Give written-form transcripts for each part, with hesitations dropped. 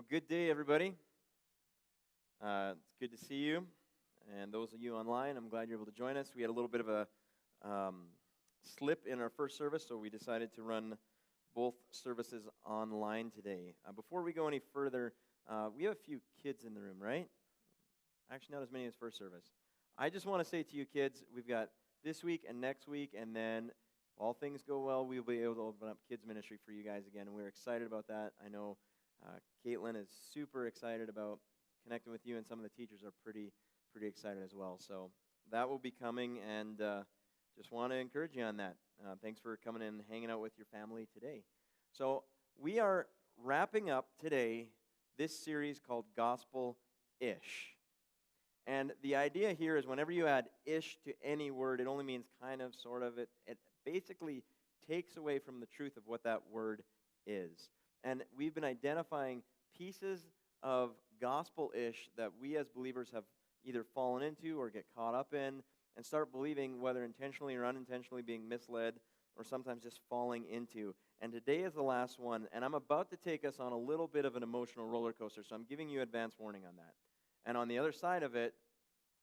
Well, good day, everybody. It's good to see you. And those of you online, I'm glad you're able to join us. We had a little bit of a slip in our first service, so we decided to run both services online today. Before we go any further, we have a few kids in the room, right? Actually, not as many as first service. I just want to say to you kids, we've got this week and next week, and then if all things go well, we'll be able to open up kids ministry for you guys again, and we're excited about that. I know Caitlin is super excited about connecting with you, and some of the teachers are pretty excited as well. So that will be coming, and just want to encourage you on that. Thanks for coming in and hanging out with your family today. So we are wrapping up today this series called Gospel-ish. And the idea here is whenever you add ish to any word, it only means kind of, sort of. It basically takes away from the truth of what that word is. And we've been identifying pieces of gospel-ish that we as believers have either fallen into or get caught up in and start believing, whether intentionally or unintentionally being misled or sometimes just falling into. And today is the last one, and I'm about to take us on a little bit of an emotional roller coaster, so I'm giving you advance warning on that. And on the other side of it,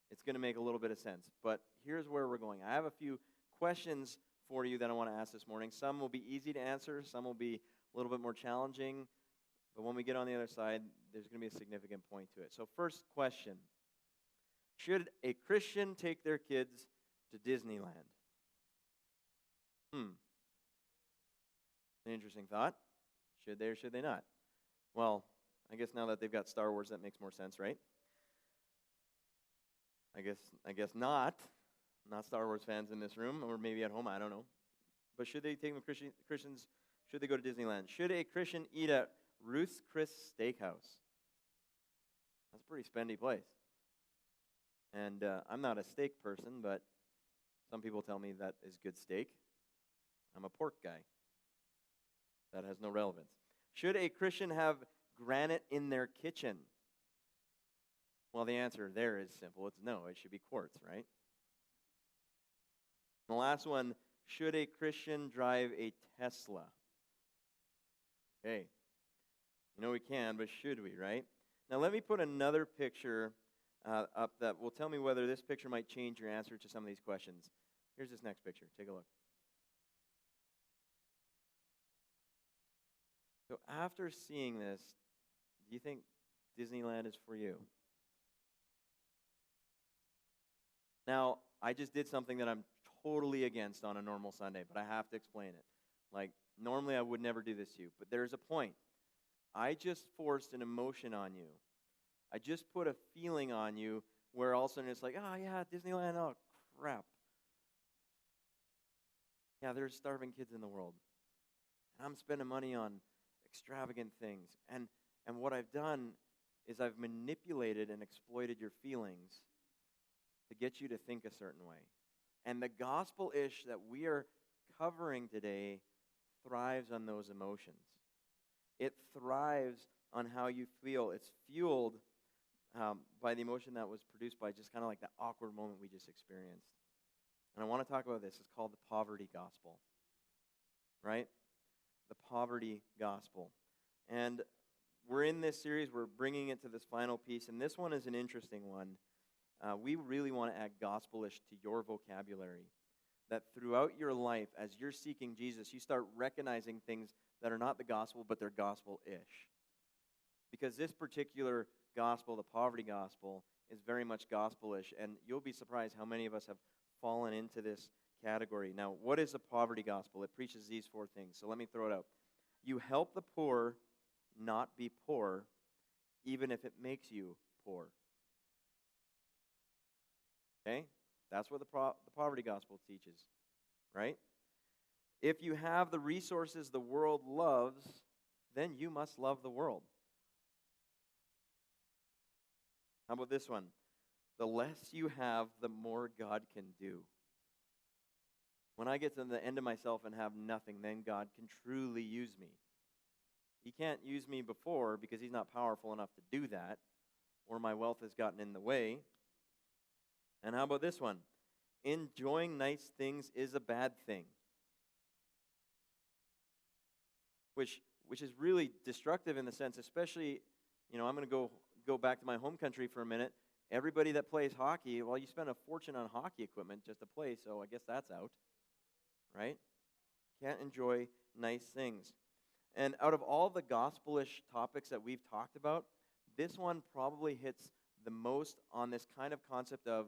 it's going to make a little bit of sense. But here's where we're going. I have a few questions for you that I want to ask this morning. Some will be easy to answer. Some will be a little bit more challenging. But when we get on the other side, there's going to be a significant point to it. So first question. Should a Christian take their kids to Disneyland? An interesting thought. Should they or should they not? Well, I guess now that they've got Star Wars, that makes more sense, right? I guess not. Not Star Wars fans in this room, or maybe at home, I don't know. But should they take them Christians, should they go to Disneyland? Should a Christian eat at Ruth's Chris Steakhouse? That's a pretty spendy place. And I'm not a steak person, but some people tell me that is good steak. I'm a pork guy. That has no relevance. Should a Christian have granite in their kitchen? Well, the answer there is simple. It's no. It should be quartz, right? And the last one, should a Christian drive a Tesla? Okay. You know we can, but should we, right? Now let me put another picture up that will tell me whether this picture might change your answer to some of these questions. Here's this next picture. Take a look. So after seeing this, do you think Disneyland is for you? Now, I just did something that I'm totally against on a normal Sunday, but I have to explain it. Like, normally I would never do this to you, but there's a point. I just forced an emotion on you. I just put a feeling on you where all of a sudden it's like, oh, yeah, Disneyland, oh, crap. Yeah, there's starving kids in the world. And I'm spending money on extravagant things. And what I've done is I've manipulated and exploited your feelings to get you to think a certain way. And the gospel-ish that we are covering today thrives on those emotions. It thrives on how you feel. It's fueled by the emotion that was produced by just kind of like that awkward moment we just experienced. And I want to talk about this. It's called the poverty gospel, right? The poverty gospel. And we're in this series. We're bringing it to this final piece. And this one is an interesting one. We really want to add gospel-ish to your vocabulary. That throughout your life, as you're seeking Jesus, you start recognizing things that are not the gospel, but they're gospel-ish. Because this particular gospel, the poverty gospel, is very much gospel-ish. And you'll be surprised how many of us have fallen into this category. Now, what is the poverty gospel? It preaches these four things. So let me throw it out. You help the poor not be poor, even if it makes you poor. Okay? That's what the poverty gospel teaches, right? If you have the resources the world loves, then you must love the world. How about this one? The less you have, the more God can do. When I get to the end of myself and have nothing, then God can truly use me. He can't use me before because he's not powerful enough to do that, or my wealth has gotten in the way. And how about this one? Enjoying nice things is a bad thing. Which is really destructive in the sense, especially I'm going to go back to my home country for a minute. Everybody that plays hockey, well, you spend a fortune on hockey equipment just to play, so I guess that's out, right? Can't enjoy nice things. And out of all the gospelish topics that we've talked about, this one probably hits the most on this kind of concept of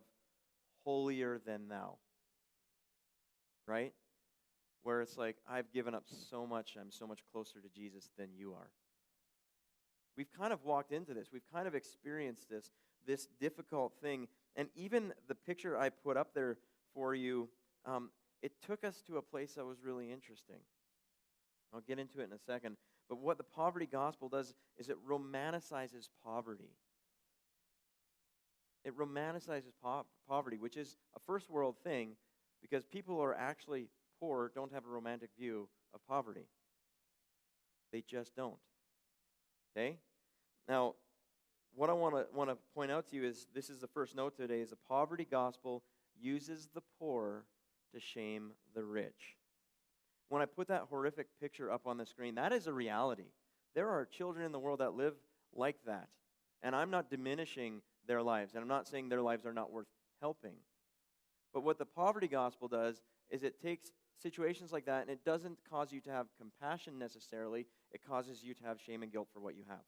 holier than thou, right? Where it's like, I've given up so much, I'm so much closer to Jesus than you are. We've kind of walked into this. We've kind of experienced this difficult thing. And even the picture I put up there for you, it took us to a place that was really interesting. I'll get into it in a second. But what the poverty gospel does is it romanticizes poverty. It romanticizes poverty, which is a first world thing, because people who are actually poor don't have a romantic view of poverty. They just don't. Okay? Now, what I want to point out to you is, this is the first note today, is the poverty gospel uses the poor to shame the rich. When I put that horrific picture up on the screen, that is a reality. There are children in the world that live like that. And I'm not diminishing their lives, and I'm not saying their lives are not worth helping. But what the poverty gospel does is it takes situations like that, and it doesn't cause you to have compassion necessarily. It causes you to have shame and guilt for what you have.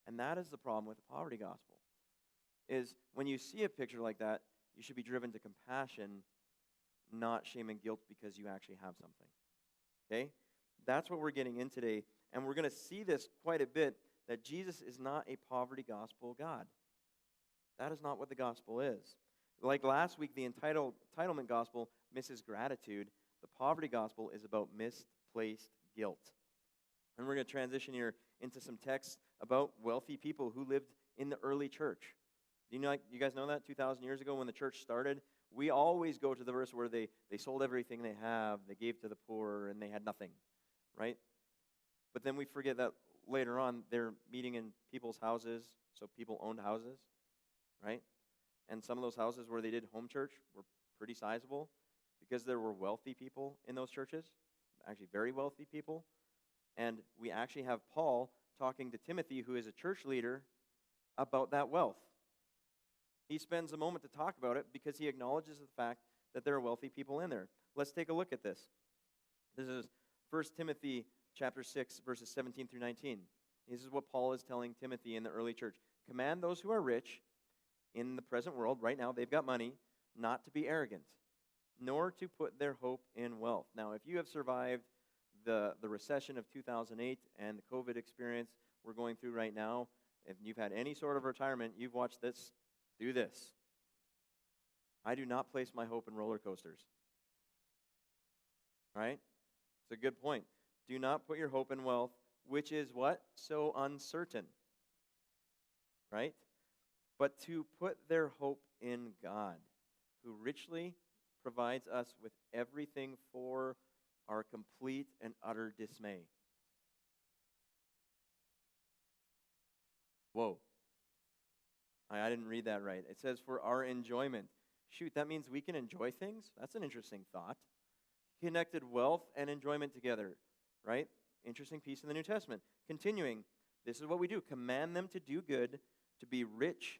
And that is the problem with the poverty gospel, is when you see a picture like that, you should be driven to compassion, not shame and guilt because you actually have something. Okay? That's what we're getting in today. And we're going to see this quite a bit, that Jesus is not a poverty gospel God. That is not what the gospel is. Like last week, the entitlement gospel misses gratitude. The poverty gospel is about misplaced guilt. And we're going to transition here into some texts about wealthy people who lived in the early church. You guys know that 2,000 years ago when the church started? We always go to the verse where they sold everything they have, they gave to the poor, and they had nothing, right? But then we forget that later on they're meeting in people's houses, so people owned houses, right? And some of those houses where they did home church were pretty sizable because there were wealthy people in those churches, actually very wealthy people. And we actually have Paul talking to Timothy, who is a church leader, about that wealth. He spends a moment to talk about it because he acknowledges the fact that there are wealthy people in there. Let's take a look at this. This is 1 Timothy chapter 6, verses 17 through 19. This is what Paul is telling Timothy in the early church. Command those who are rich in the present world, right now they've got money, not to be arrogant, nor to put their hope in wealth. Now, if you have survived the recession of 2008 and the COVID experience we're going through right now, if you've had any sort of retirement, you've watched this, do this. I do not place my hope in roller coasters. Right? It's a good point. Do not put your hope in wealth, which is what? So uncertain. Right? But to put their hope in God, who richly provides us with everything for our complete and utter dismay. Whoa. I didn't read that right. It says for our enjoyment. Shoot, that means we can enjoy things? That's an interesting thought. Connected wealth and enjoyment together, right? Interesting piece in the New Testament. Continuing, this is what we do. Command them to do good, to be rich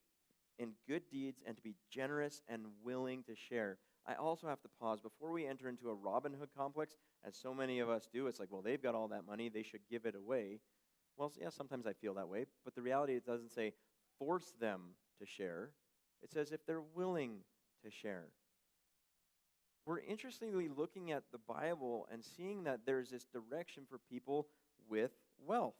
in good deeds, and to be generous and willing to share. I also have to pause before we enter into a Robin Hood complex, as so many of us do. It's like, well, they've got all that money, they should give it away. Well, yeah, sometimes I feel that way, but the reality, it doesn't say force them to share. It says if they're willing to share. We're interestingly looking at the Bible and seeing that there's this direction for people with wealth.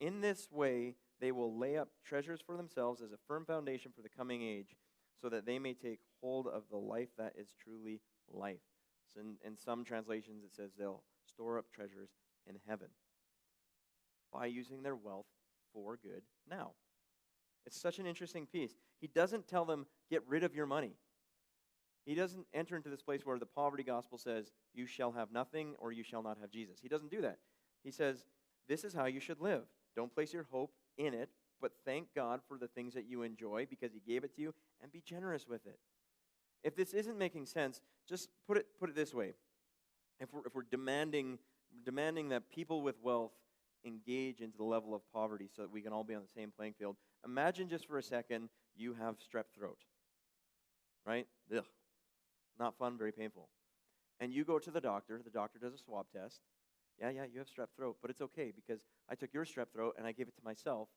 In this way, they will lay up treasures for themselves as a firm foundation for the coming age, so that they may take hold of the life that is truly life. So in some translations, it says they'll store up treasures in heaven by using their wealth for good now. It's such an interesting piece. He doesn't tell them, get rid of your money. He doesn't enter into this place where the poverty gospel says, you shall have nothing or you shall not have Jesus. He doesn't do that. He says, this is how you should live. Don't place your hope in it, but thank God for the things that you enjoy because he gave it to you, and be generous with it. If this isn't making sense, just put it this way. If we're demanding that people with wealth engage into the level of poverty so that we can all be on the same playing field. Imagine just for a second you have strep throat, right? Ugh. Not fun, very painful. And you go to the doctor does a swab test. Yeah, you have strep throat, but it's okay because I took your strep throat and I gave it to myself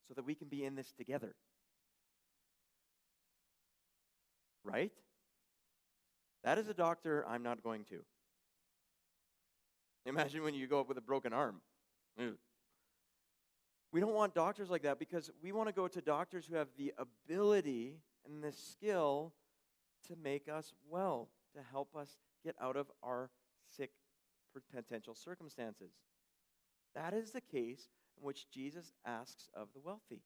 so that we can be in this together. Right? That is a doctor I'm not going to. Imagine when you go up with a broken arm. Ugh. We don't want doctors like that because we want to go to doctors who have the ability and the skill to make us well, to help us get out of our sick potential circumstances. That is the case in which Jesus asks of the wealthy.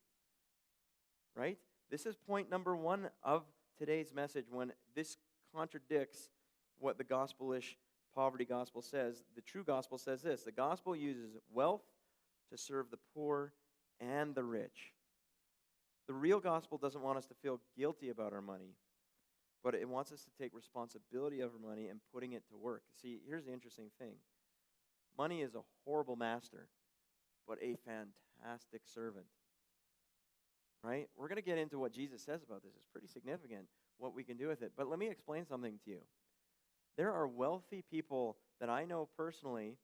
Right? This is point number 1 of today's message. When this contradicts what the gospel-ish poverty gospel says, the true gospel says this: the gospel uses wealth to serve the poor and the rich. The real gospel doesn't want us to feel guilty about our money, but it wants us to take responsibility of our money and putting it to work. See, here's the interesting thing. Money is a horrible master, but a fantastic servant. Right? We're going to get into what Jesus says about this. It's pretty significant what we can do with it. But let me explain something to you. There are wealthy people that I know personally,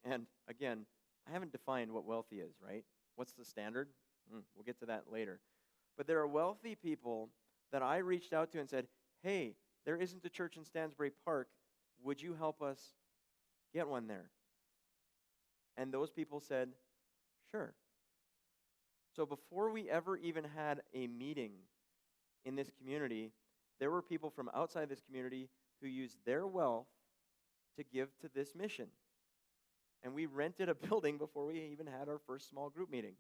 and again, I haven't defined what wealthy is, right? What's the standard? We'll get to that later. But there are wealthy people that I reached out to and said, hey, there isn't a church in Stansbury Park. Would you help us get one there? And those people said, sure. So before we ever even had a meeting in this community, there were people from outside this community who used their wealth to give to this mission. And we rented a building before we even had our first small group meeting.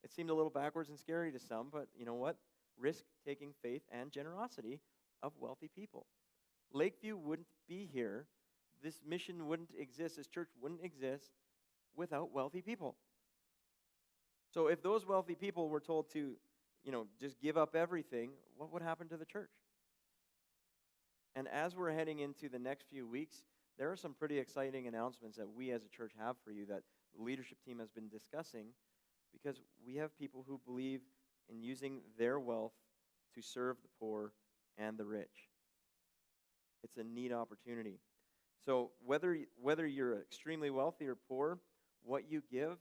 It seemed a little backwards and scary to some, but you know what? Risk-taking faith and generosity of wealthy people. Lakeview wouldn't be here. This mission wouldn't exist. This church wouldn't exist without wealthy people. So if those wealthy people were told to, just give up everything, what would happen to the church? And as we're heading into the next few weeks, there are some pretty exciting announcements that we as a church have for you that the leadership team has been discussing, because we have people who believe in using their wealth to serve the poor and the rich. It's a neat opportunity. So whether you're extremely wealthy or poor, what you give,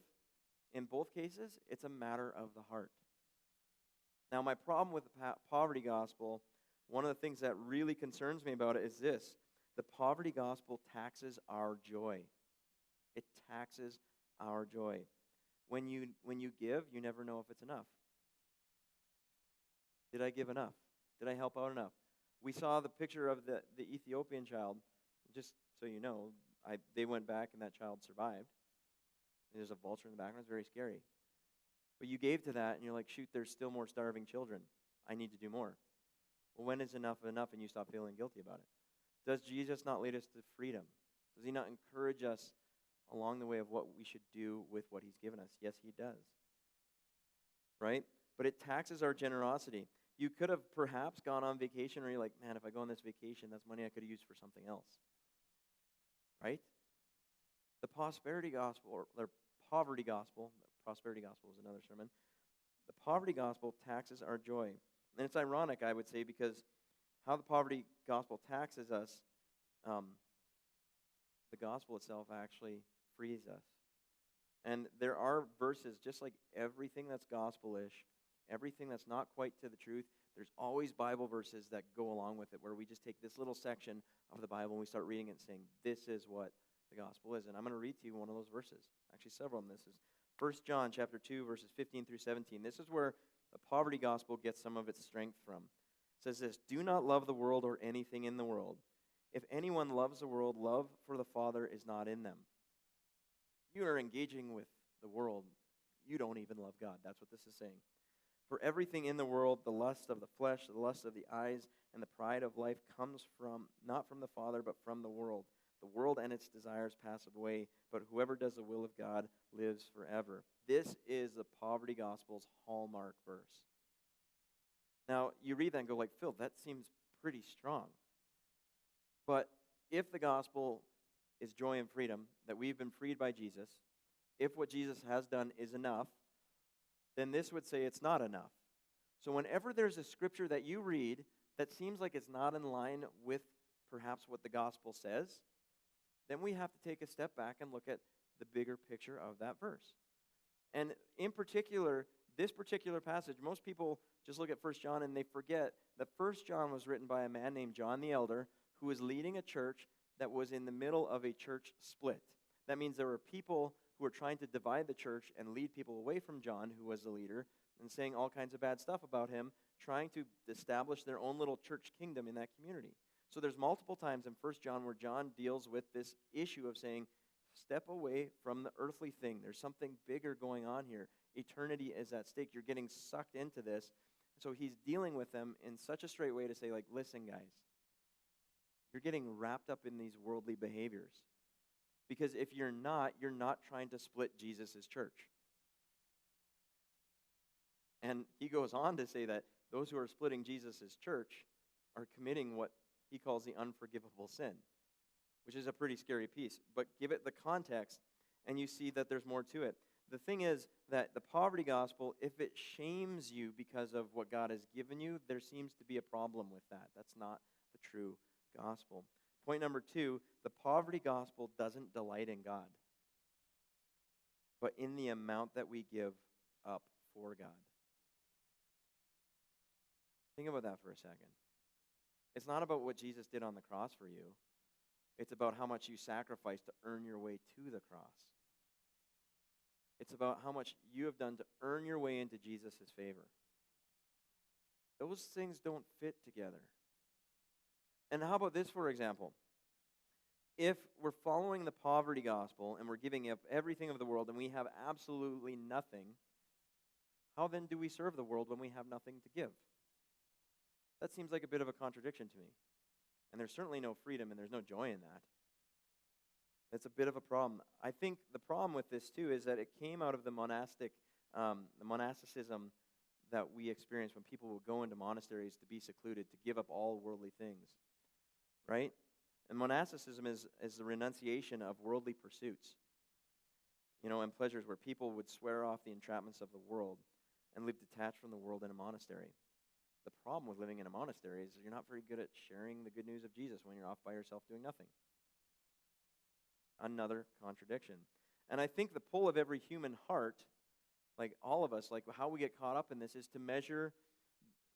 in both cases, it's a matter of the heart. Now, my problem with the poverty gospel, one of the things that really concerns me about it is this: the poverty gospel taxes our joy. It taxes our joy. When you give, you never know if it's enough. Did I give enough? Did I help out enough? We saw the picture of the Ethiopian child. Just so you know, they went back and that child survived. There's a vulture in the background. It's very scary. But you gave to that, and you're like, shoot, there's still more starving children. I need to do more. Well, when is enough enough and you stop feeling guilty about it? Does Jesus not lead us to freedom? Does he not encourage us along the way of what we should do with what he's given us? Yes, he does. Right? But it taxes our generosity. You could have perhaps gone on vacation, or you're like, man, if I go on this vacation, that's money I could have used for something else. Right? The prosperity gospel, or the poverty gospel, prosperity gospel is another sermon. The poverty gospel taxes our joy. And it's ironic, I would say, because how the poverty gospel taxes us, the gospel itself actually frees us. And there are verses, just like everything that's gospel-ish, everything that's not quite to the truth, there's always Bible verses that go along with it, where we just take this little section of the Bible and we start reading it and saying, this is what the gospel is. And I'm going to read to you one of those verses. Actually, several of them. This is 1 John chapter 2, verses 15 through 17. This is where the poverty gospel gets some of its strength from. It says this: do not love the world or anything in the world. If anyone loves the world, love for the Father is not in them. If you are engaging with the world, you don't even love God. That's what this is saying. For everything in the world, the lust of the flesh, the lust of the eyes, and the pride of life comes from, not from the Father, but from the world. The world and its desires pass away, but whoever does the will of God lives forever. This is the poverty gospel's hallmark verse. Now, you read that and go like, Phil, that seems pretty strong. But if the gospel is joy and freedom, that we've been freed by Jesus, if what Jesus has done is enough, then this would say it's not enough. So whenever there's a scripture that you read that seems like it's not in line with perhaps what the gospel says, then we have to take a step back and look at the bigger picture of that verse. And in particular, this particular passage, most people just look at 1 John and they forget that 1 John was written by a man named John the Elder who was leading a church that was in the middle of a church split. That means there were people who were trying to divide the church and lead people away from John, who was the leader, and saying all kinds of bad stuff about him, trying to establish their own little church kingdom in that community. So there's multiple times in 1 John where John deals with this issue of saying, step away from the earthly thing. There's something bigger going on here. Eternity is at stake. You're getting sucked into this. So he's dealing with them in such a straight way to say, like, listen, guys, you're getting wrapped up in these worldly behaviors. Because if you're not trying to split Jesus' church. And he goes on to say that those who are splitting Jesus' church are committing what he calls the unforgivable sin, which is a pretty scary piece. But give it the context, and you see that there's more to it. The thing is that the poverty gospel, if it shames you because of what God has given you, there seems to be a problem with that. That's not the true gospel. Point number 2, the poverty gospel doesn't delight in God, but in the amount that we give up for God. Think about that for a second. It's not about what Jesus did on the cross for you. It's about how much you sacrificed to earn your way to the cross. It's about how much you have done to earn your way into Jesus' favor. Those things don't fit together. And how about this, for example? If we're following the poverty gospel and we're giving up everything of the world and we have absolutely nothing, how then do we serve the world when we have nothing to give? That seems like a bit of a contradiction to me. And there's certainly no freedom and there's no joy in that. It's a bit of a problem. I think the problem with this, too, is that it came out of the monasticism that we experienced when people would go into monasteries to be secluded, to give up all worldly things, right? And monasticism is the renunciation of worldly pursuits, and pleasures where people would swear off the entrapments of the world and live detached from the world in a monastery. The problem with living in a monastery is you're not very good at sharing the good news of Jesus when you're off by yourself doing nothing. Another contradiction. And I think the pull of every human heart, like all of us, like how we get caught up in this, is to measure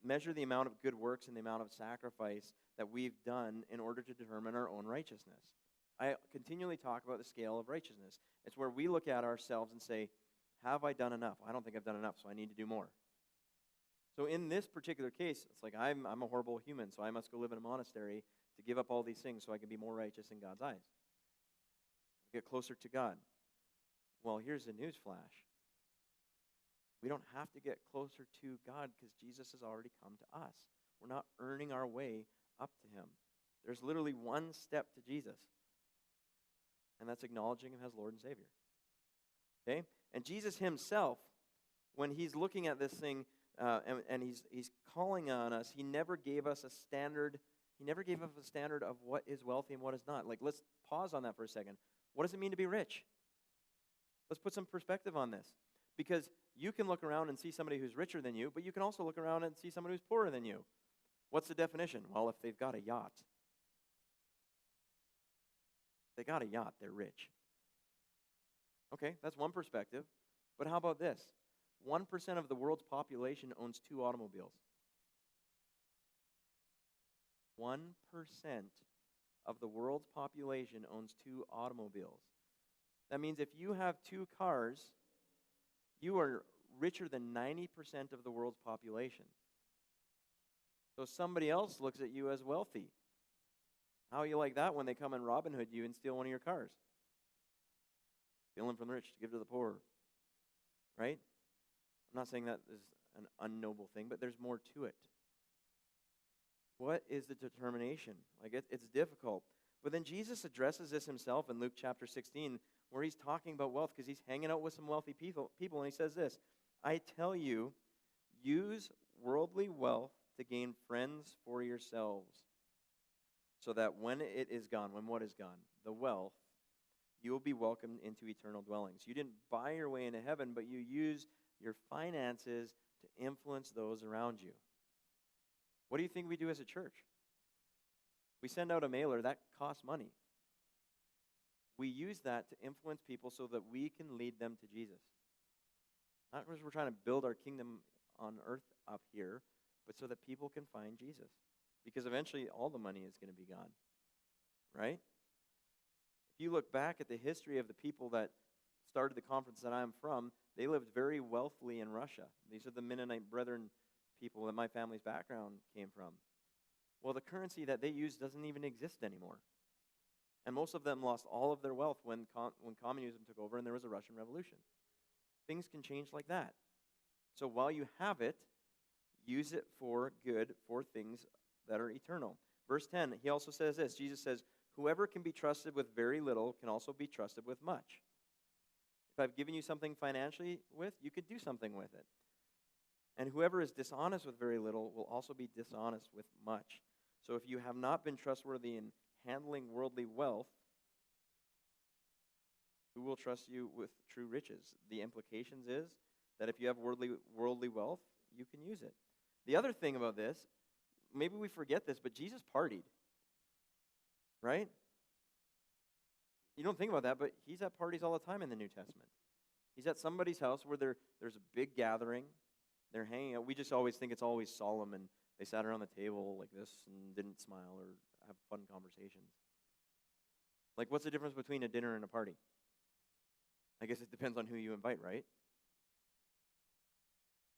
the amount of good works and the amount of sacrifice that we've done in order to determine our own righteousness. I continually talk about the scale of righteousness. It's where we look at ourselves and say, have I done enough? I don't think I've done enough, so I need to do more. So in this particular case, it's like I'm a horrible human, so I must go live in a monastery to give up all these things so I can be more righteous in God's eyes. Get closer to God. Well, here's the news flash. We don't have to get closer to God because Jesus has already come to us. We're not earning our way up to him. There's literally one step to Jesus, and that's acknowledging him as Lord and Savior. Okay? And Jesus himself, when he's looking at this thing, and he's calling on us, he never gave us a standard. He never gave us a standard of what is wealthy and what is not. Like, let's pause on that for a second. What does it mean to be rich? Let's put some perspective on this. Because you can look around and see somebody who's richer than you, but you can also look around and see somebody who's poorer than you. What's the definition? Well, if they've got a yacht. They got a yacht, they're rich. Okay, that's one perspective. But how about this? 1% of the world's population owns 2 automobiles. 1% of the world's population owns 2 automobiles. That means if you have 2 cars, you are richer than 90% of the world's population. So somebody else looks at you as wealthy. How you like that when they come and Robin Hood you and steal one of your cars? Stealing from the rich to give to the poor. Right? I'm not saying that is an unknoble thing, but there's more to it. What is the determination? Like, it's difficult. But then Jesus addresses this himself in Luke chapter 16, where he's talking about wealth because he's hanging out with some wealthy people, and he says this, I tell you, use worldly wealth to gain friends for yourselves, so that when it is gone, when what is gone? The wealth, you will be welcomed into eternal dwellings. You didn't buy your way into heaven, but you use your finances to influence those around you. What do you think we do as a church? We send out a mailer. That costs money. We use that to influence people so that we can lead them to Jesus. Not because we're trying to build our kingdom on earth up here, but so that people can find Jesus. Because eventually all the money is going to be gone. Right? If you look back at the history of the people that started the conference that I'm from, they lived very wealthily in Russia. These are the Mennonite Brethren people that my family's background came from. Well, the currency that they use doesn't even exist anymore. And most of them lost all of their wealth when communism took over and there was a Russian Revolution. Things can change like that. So while you have it, use it for good, for things that are eternal. Verse 10, he also says this. Jesus says, whoever can be trusted with very little can also be trusted with much. If I've given you something financially with, you could do something with it. And whoever is dishonest with very little will also be dishonest with much. So if you have not been trustworthy in handling worldly wealth, who will trust you with true riches? The implications is that if you have worldly wealth, you can use it. The other thing about this, maybe we forget this, but Jesus partied. Right? You don't think about that, but he's at parties all the time in the New Testament. He's at somebody's house where there's a big gathering. They're hanging out. We just always think it's always solemn, and they sat around the table like this and didn't smile or have fun conversations. Like, what's the difference between a dinner and a party? I guess it depends on who you invite, right?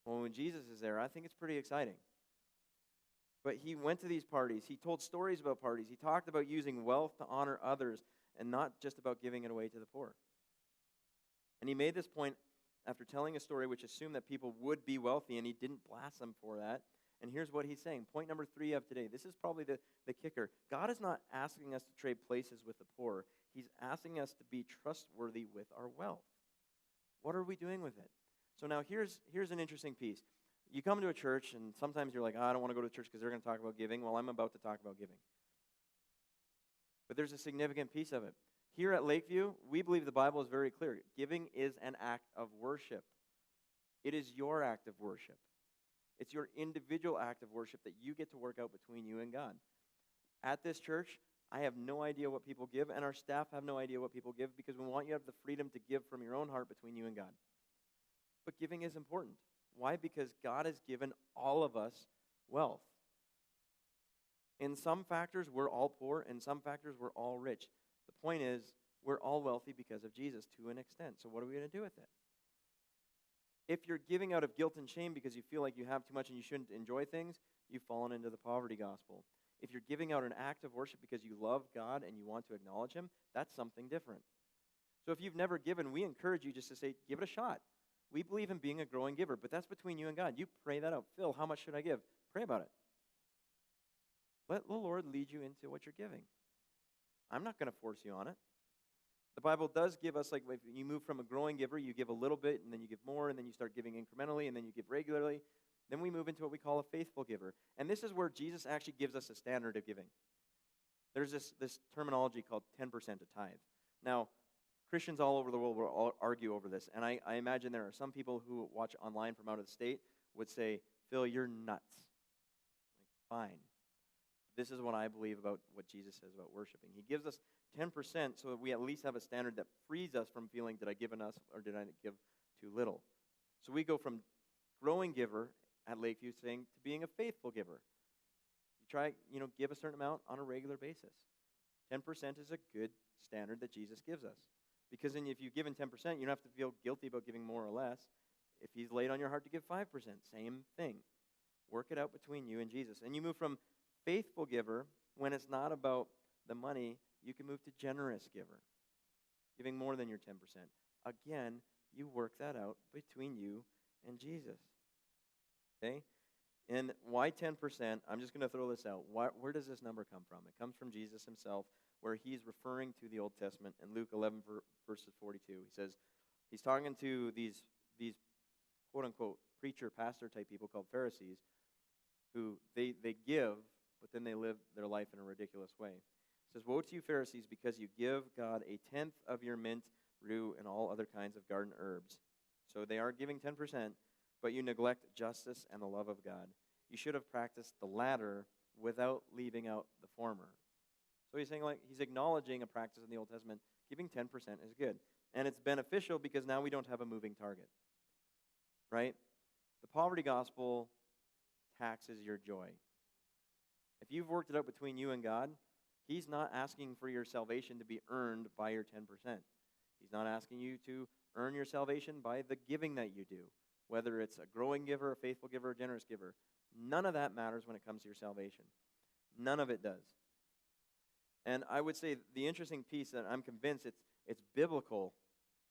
Well, when Jesus is there, I think it's pretty exciting. But he went to these parties. He told stories about parties. He talked about using wealth to honor others and not just about giving it away to the poor. And he made this point after telling a story which assumed that people would be wealthy, and he didn't blast them for that. And here's what he's saying. Point number 3 of today. This is probably the kicker. God is not asking us to trade places with the poor. He's asking us to be trustworthy with our wealth. What are we doing with it? So now here's an interesting piece. You come to a church, and sometimes you're like, I don't want to go to church because they're going to talk about giving. Well, I'm about to talk about giving. But there's a significant piece of it. Here at Lakeview, we believe the Bible is very clear. Giving is an act of worship. It is your act of worship. It's your individual act of worship that you get to work out between you and God. At this church, I have no idea what people give, and our staff have no idea what people give because we want you to have the freedom to give from your own heart between you and God. But giving is important. Why? Because God has given all of us wealth. In some factors, we're all poor. In some factors, we're all rich. The point is, we're all wealthy because of Jesus to an extent. So what are we going to do with it? If you're giving out of guilt and shame because you feel like you have too much and you shouldn't enjoy things, you've fallen into the poverty gospel. If you're giving out an act of worship because you love God and you want to acknowledge Him, that's something different. So if you've never given, we encourage you just to say, give it a shot. We believe in being a growing giver, but that's between you and God. You pray that out. Phil, how much should I give? Pray about it. Let the Lord lead you into what you're giving. I'm not going to force you on it. The Bible does give us, like, if you move from a growing giver, you give a little bit, and then you give more, and then you start giving incrementally, and then you give regularly. Then we move into what we call a faithful giver. And this is where Jesus actually gives us a standard of giving. There's this terminology called 10% a tithe. Now, Christians all over the world will all argue over this, and I imagine there are some people who watch online from out of the state would say, Phil, you're nuts. Like, fine. This is what I believe about what Jesus says about worshiping. He gives us 10% so that we at least have a standard that frees us from feeling, did I give enough or did I give too little? So we go from growing giver at Lakeview saying to being a faithful giver. You try, give a certain amount on a regular basis. 10% is a good standard that Jesus gives us. Because then if you've given 10%, you don't have to feel guilty about giving more or less. If He's laid on your heart to give 5%, same thing. Work it out between you and Jesus. And you move from faithful giver, when it's not about the money, you can move to generous giver, giving more than your 10%. Again, you work that out between you and Jesus. Okay? And why 10%? I'm just going to throw this out. Where does this number come from? It comes from Jesus Himself, where He's referring to the Old Testament in Luke 11, verses 42. He says, He's talking to these quote-unquote preacher, pastor-type people called Pharisees, who they give, but then they live their life in a ridiculous way. It says, "Woe to you, Pharisees, because you give God a tenth of your mint, rue, and all other kinds of garden herbs." So they are giving 10%, but you neglect justice and the love of God. You should have practiced the latter without leaving out the former. So he's saying, he's acknowledging a practice in the Old Testament. Giving 10% is good. And it's beneficial because now we don't have a moving target. Right? The poverty gospel taxes your joy. If you've worked it out between you and God, he's not asking for your salvation to be earned by your 10%. He's not asking you to earn your salvation by the giving that you do, whether it's a growing giver, a faithful giver, a generous giver. None of that matters when it comes to your salvation. None of it does. And I would say the interesting piece that I'm convinced it's biblical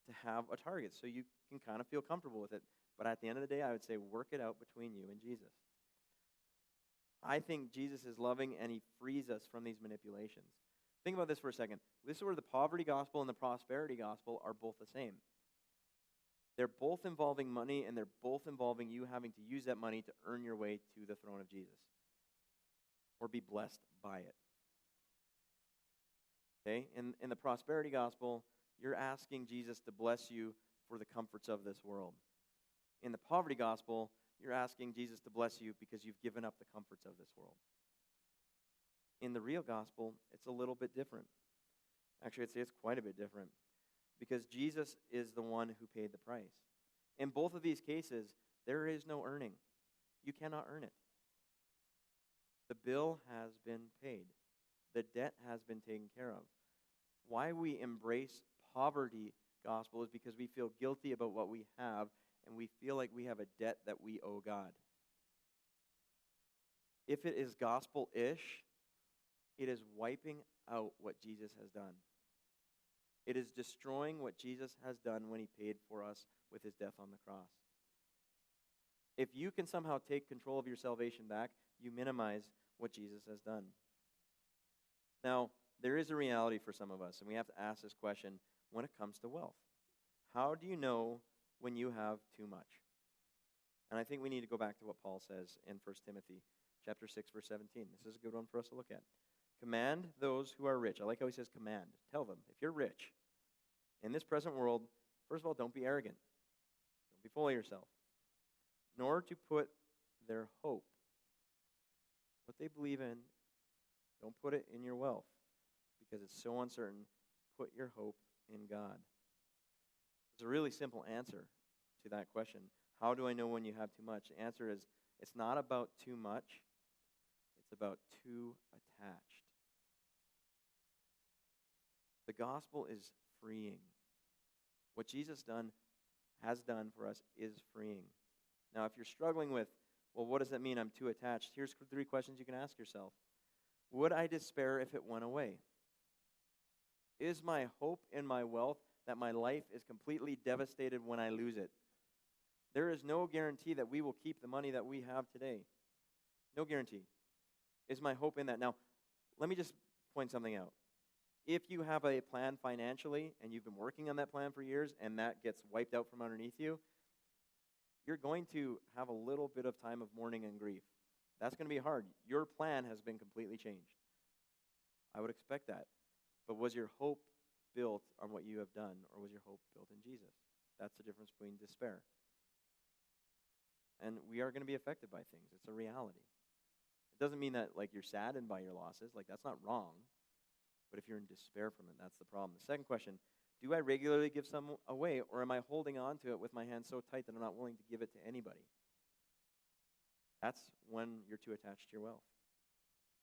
to have a target, so you can kind of feel comfortable with it. But at the end of the day, I would say work it out between you and Jesus. I think Jesus is loving and he frees us from these manipulations. Think about this for a second. This is where the poverty gospel and the prosperity gospel are both the same. They're both involving money, and they're both involving you having to use that money to earn your way to the throne of Jesus or be blessed by it. Okay? In the prosperity gospel, you're asking Jesus to bless you for the comforts of this world. In the poverty gospel, you're asking Jesus to bless you because you've given up the comforts of this world. In the real gospel, it's a little bit different. Actually, I'd say it's quite a bit different because Jesus is the one who paid the price. In both of these cases, there is no earning. You cannot earn it. The bill has been paid. The debt has been taken care of. Why we embrace poverty gospel is because we feel guilty about what we have, and we feel like we have a debt that we owe God. If it is gospel-ish, it is wiping out what Jesus has done. It is destroying what Jesus has done when he paid for us with his death on the cross. If you can somehow take control of your salvation back, you minimize what Jesus has done. Now, there is a reality for some of us, and we have to ask this question when it comes to wealth. How do you know when you have too much? And I think we need to go back to what Paul says in 1 Timothy chapter 6, verse 17. This is a good one for us to look at. Command those who are rich. I like how he says command. Tell them, if you're rich in this present world, first of all, don't be arrogant. Don't be full of yourself. Nor to put their hope, what they believe in, don't put it in your wealth because it's so uncertain. Put your hope in God. It's a really simple answer to that question. How do I know when you have too much? The answer is it's not about too much. It's about too attached. The gospel is freeing. What Jesus has done for us is freeing. Now, if you're struggling with, well, what does that mean? I'm too attached. Here's 3 questions you can ask yourself. Would I despair if it went away? Is my hope in my wealth that my life is completely devastated when I lose it? There is no guarantee that we will keep the money that we have today. No guarantee. Is my hope in that? Now, let me just point something out. If you have a plan financially and you've been working on that plan for years and that gets wiped out from underneath you, you're going to have a little bit of time of mourning and grief. That's going to be hard. Your plan has been completely changed. I would expect that. But was your hope built on what you have done, or was your hope built in Jesus? That's the difference between despair. And we are going to be affected by things. It's a reality. It doesn't mean that you're saddened by your losses. That's not wrong. But if you're in despair from it, that's the problem. The second question, do I regularly give some away, or am I holding on to it with my hands so tight that I'm not willing to give it to anybody? That's when you're too attached to your wealth.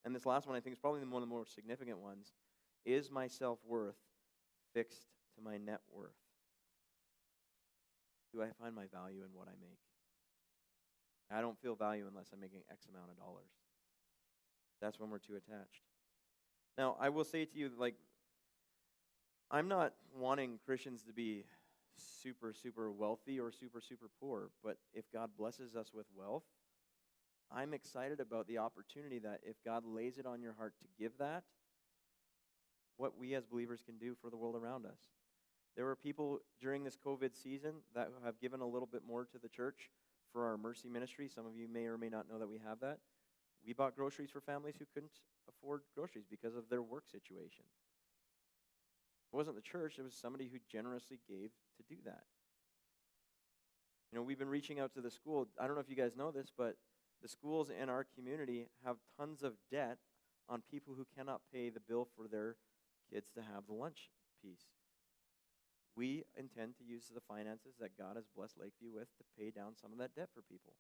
And this last one, I think, is probably one of the more significant ones. Is my self-worth fixed to my net worth? Do I find my value in what I make? I don't feel value unless I'm making X amount of dollars. That's when we're too attached. Now, I will say to you, I'm not wanting Christians to be super, super wealthy or super, super poor, but if God blesses us with wealth, I'm excited about the opportunity that if God lays it on your heart to give that, what we as believers can do for the world around us. There were people during this COVID season that have given a little bit more to the church for our mercy ministry. Some of you may or may not know that we have that. We bought groceries for families who couldn't afford groceries because of their work situation. It wasn't the church, it was somebody who generously gave to do that. We've been reaching out to the school. I don't know if you guys know this, but the schools in our community have tons of debt on people who cannot pay the bill for their kids to have the lunch piece. We intend to use the finances that God has blessed Lakeview with to pay down some of that debt for people.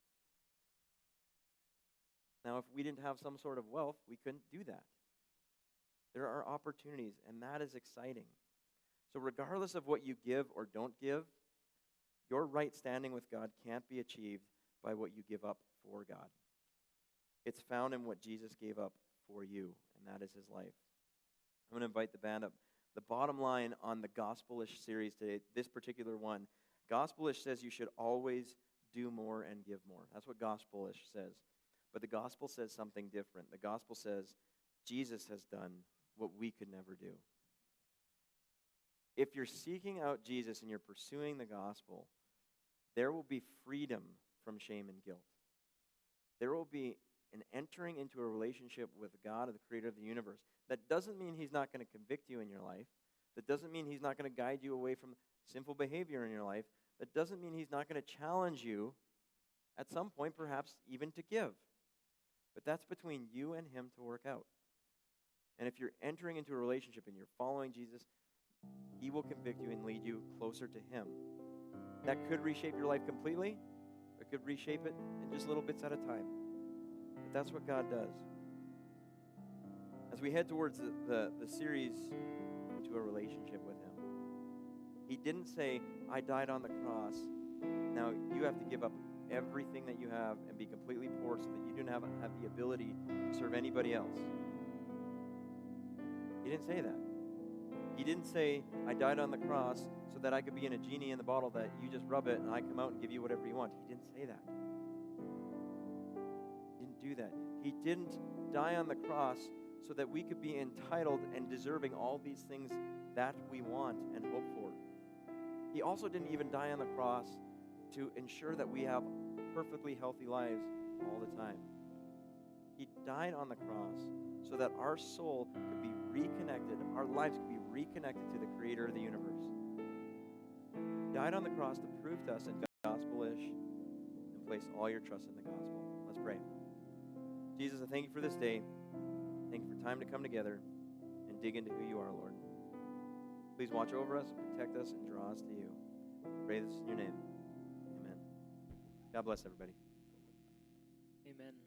Now, if we didn't have some sort of wealth, we couldn't do that. There are opportunities, and that is exciting. So regardless of what you give or don't give, your right standing with God can't be achieved by what you give up for God. It's found in what Jesus gave up for you, and that is his life. I'm going to invite the band up. The bottom line on the Gospel-ish series today, this particular one, Gospel-ish says you should always do more and give more. That's what Gospel-ish says. But the gospel says something different. The gospel says Jesus has done what we could never do. If you're seeking out Jesus and you're pursuing the gospel, there will be freedom from shame and guilt. There will be an entering into a relationship with God, the creator of the universe. That doesn't mean he's not going to convict you in your life. That doesn't mean he's not going to guide you away from sinful behavior in your life. That doesn't mean he's not going to challenge you at some point, perhaps even to give. But that's between you and him to work out. And if you're entering into a relationship and you're following Jesus, he will convict you and lead you closer to him. That could reshape your life completely. It could reshape it in just little bits at a time. But that's what God does. As we head towards the series to a relationship with him, he didn't say, I died on the cross. Now you have to give up everything that you have and be completely poor so that you don't have the ability to serve anybody else. He didn't say that. He didn't say, I died on the cross so that I could be in a genie in the bottle that you just rub it and I come out and give you whatever you want. He didn't say that. He didn't do that. He didn't die on the cross so that we could be entitled and deserving all these things that we want and hope for. He also didn't even die on the cross to ensure that we have perfectly healthy lives all the time. He died on the cross so that our soul could be reconnected, our lives could be reconnected to the creator of the universe. He died on the cross to prove to us in gospel-ish and place all your trust in the gospel. Let's pray. Jesus, I thank you for this day. Thank you for time to come together and dig into who you are, Lord. Please watch over us, protect us, and draw us to you. Pray this in your name. God bless everybody. Amen.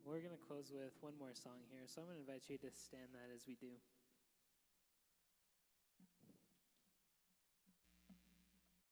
We're going to close with one more song here, so I'm going to invite you to stand that as we do.